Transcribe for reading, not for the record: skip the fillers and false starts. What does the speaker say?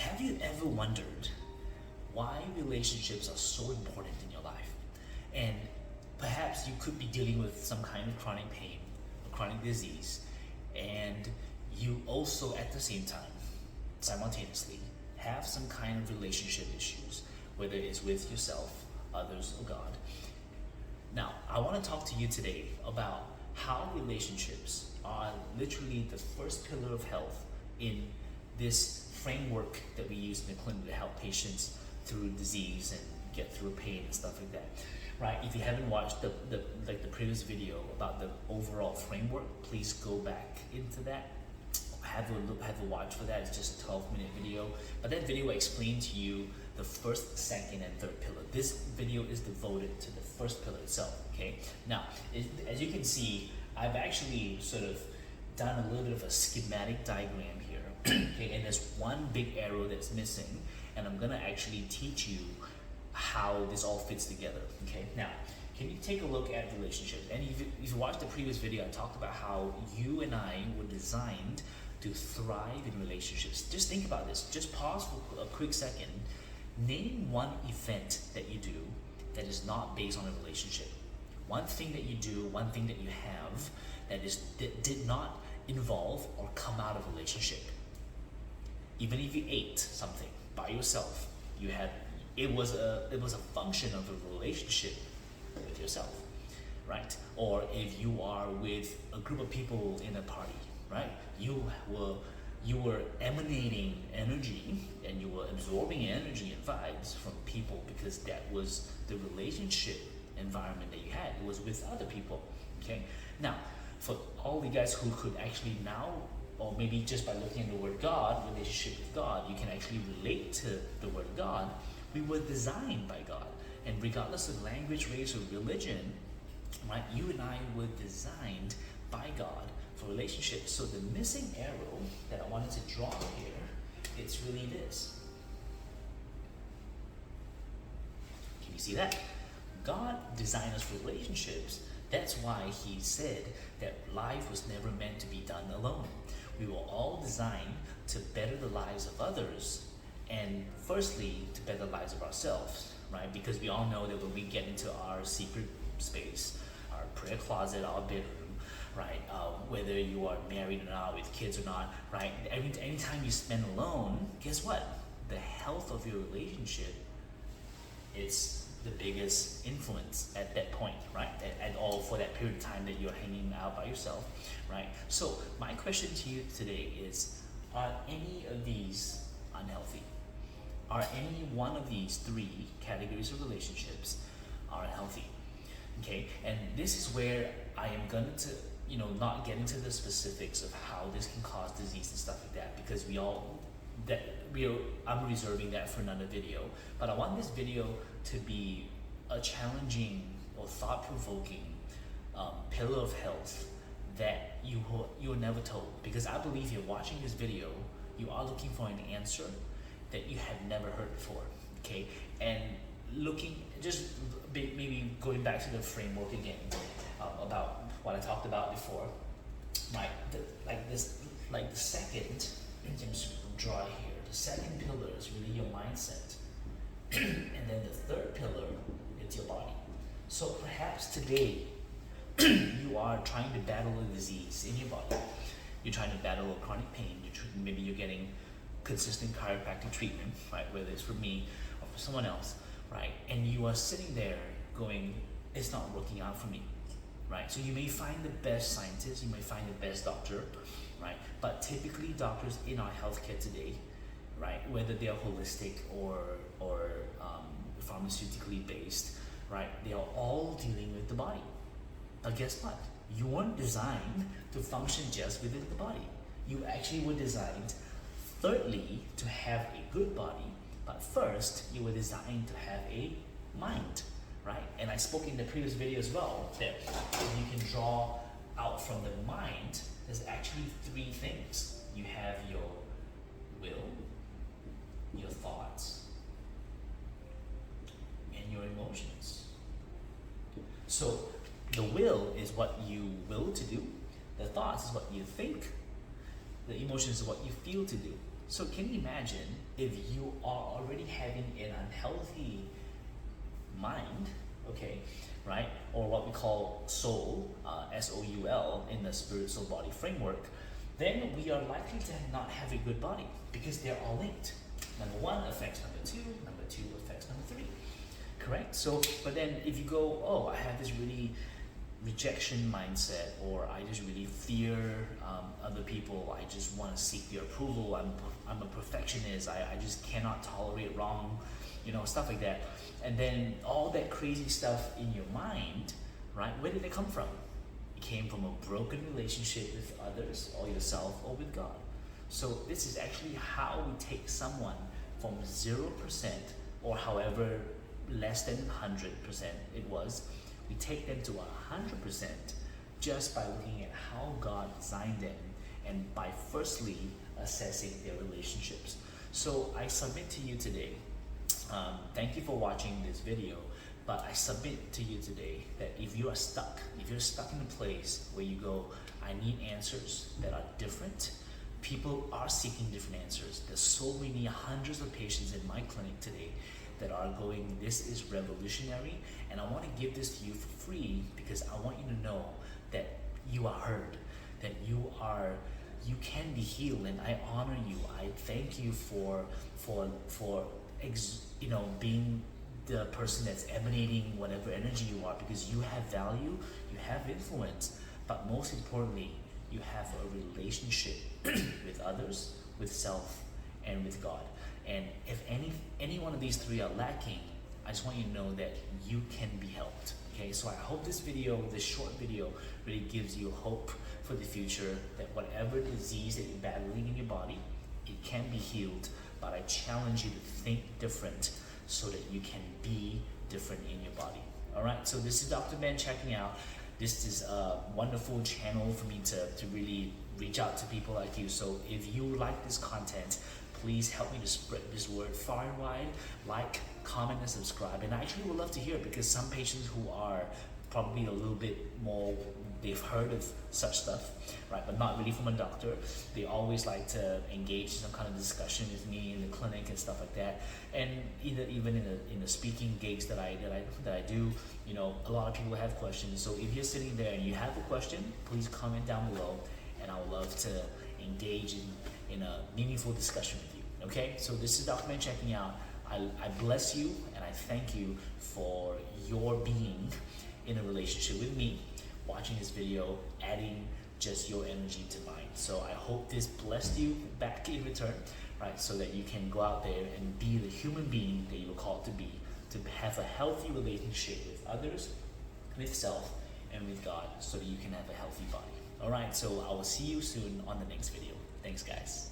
Have you ever wondered why relationships are so important in your life? And perhaps you could be dealing with some kind of chronic pain or chronic disease, and you also at the same time, simultaneously, have some kind of relationship issues, whether it's with yourself, others, or God. Now, I want to talk to you today about how relationships are literally the first pillar of health in this framework that we use in the clinic to help patients through disease and get through pain and stuff like that. Right? If you haven't watched the previous video about the overall framework, please go back into that. Have a watch for that. It's just a 12-minute video. But that video explained to you the first, second, and third pillar. This video is devoted to the first pillar itself. Okay. Now, as you can see, I've actually sort of done a little bit of a schematic diagram here. Okay, and there's one big arrow that's missing, and I'm gonna actually teach you how this all fits together. Okay. Now, can you take a look at relationships? And if you watched the previous video, I talked about how you and I were designed to thrive in relationships. Just think about this. Just pause for a quick second. Name one event that you do that is not based on a relationship. One thing that you do, one thing that you have that did not involve or come out of a relationship. Even if you ate something by yourself, it was a function of a relationship with yourself, right? Or if you are with a group of people in a party, right? You were emanating energy and you were absorbing energy and vibes from people because that was the relationship environment that you had. It was with other people. Okay. Now, for all the guys who could actually now, or maybe just by looking at the word God, relationship with God, you can actually relate to the word God. We were designed by God, and regardless of language, race, or religion, right? You and I were designed by God for relationships. So the missing arrow that I wanted to draw here, it's really this. Can you see that? God designed us for relationships. That's why he said that life was never meant to be done alone. We were all designed to better the lives of others, and firstly, to better the lives of ourselves, right? Because we all know that when we get into our secret space, our prayer closet, our bedroom, right? Whether you are married or not, with kids or not, right? Anytime you spend alone, guess what? The health of your relationship, it's the biggest influence at that point, right? At all for that period of time that you're hanging out by yourself, right? So my question to you today is, are any of these unhealthy? Are any one of these three categories of relationships are healthy? Okay, and this is where I am going to, not get into the specifics of how this can cause disease and stuff like that, because I'm reserving that for another video. But I want this video to be a challenging or thought-provoking pillar of health that you're never told. Because I believe you're watching this video, you are looking for an answer that you have never heard before. Okay, and maybe going back to the framework again about what I talked about before, right? The second, I'm just draw it here. The second pillar is really your mindset, and then the third pillar is your body. So perhaps today you are trying to battle a disease in your body. You're trying to battle a chronic pain. Maybe you're getting consistent chiropractic treatment, right? Whether it's for me or for someone else, right? And you are sitting there going, it's not working out for me, right? So you may find the best scientist, you may find the best doctor, right? But typically doctors in our healthcare today, right, whether they are holistic or pharmaceutically based, right, they are all dealing with the body. But guess what? You weren't designed to function just within the body. You actually were designed, thirdly, to have a good body, but first, you were designed to have a mind, right? And I spoke in the previous video as well that you can draw out from the mind, there's actually three things. You have your will, your thoughts, and your emotions. So the will is what you will to do. The thoughts is what you think. The emotions is what you feel to do. So can you imagine if you are already having an unhealthy mind, okay, right? Or what we call soul, S-O-U-L, in the spirit soul body framework, then we are likely to not have a good body because they're all linked. Number one affects number two affects number three, correct? So, but then if you go, oh, I have this really rejection mindset, or I just really fear other people, I just want to seek their approval, I'm a perfectionist, I just cannot tolerate wrong, you know, stuff like that. And then all that crazy stuff in your mind, right, where did it come from? It came from a broken relationship with others, or yourself, or with God. So this is actually how we take someone from 0%, or however less than 100% it was, we take them to 100% just by looking at how God designed them, and by firstly assessing their relationships. So I submit to you today, thank you for watching this video, but I submit to you today that if you're stuck in a place where you go, I need answers that are different. People are seeking different answers. There's so many hundreds of patients in my clinic today that are going, this is revolutionary, and I want to give this to you for free because I want you to know that you are heard, that you can be healed, and I honor you. I thank you for being the person that's emanating whatever energy you are, because you have value, you have influence, but most importantly, you have a relationship with others, with self, and with God. And if any one of these three are lacking, I just want you to know that you can be helped. Okay, so I hope this short video, really gives you hope for the future, that whatever disease that you're battling in your body, it can be healed. But I challenge you to think different so that you can be different in your body. All right, so this is Dr. Ben checking out. This is a wonderful channel for me to really reach out to people like you. So if you like this content, please help me to spread this word far and wide. Like, comment, and subscribe. And I actually would love to hear, because some patients who are probably a little bit more, they've heard of such stuff, right, but not really from a doctor. They always like to engage in some kind of discussion with me in the clinic and stuff like that. And even in the speaking gigs that I do, you know, a lot of people have questions. So if you're sitting there and you have a question, please comment down below, and I would love to engage in a meaningful discussion with you. Okay, so this is Dr. Ben checking out. I bless you, and I thank you for your being in a relationship with me, watching this video, adding just your energy to mine. So I hope this blessed you back in return, right? So that you can go out there and be the human being that you were called to be, to have a healthy relationship with others, with self, and with God, so that you can have a healthy body. All right, so I will see you soon on the next video. Thanks, guys.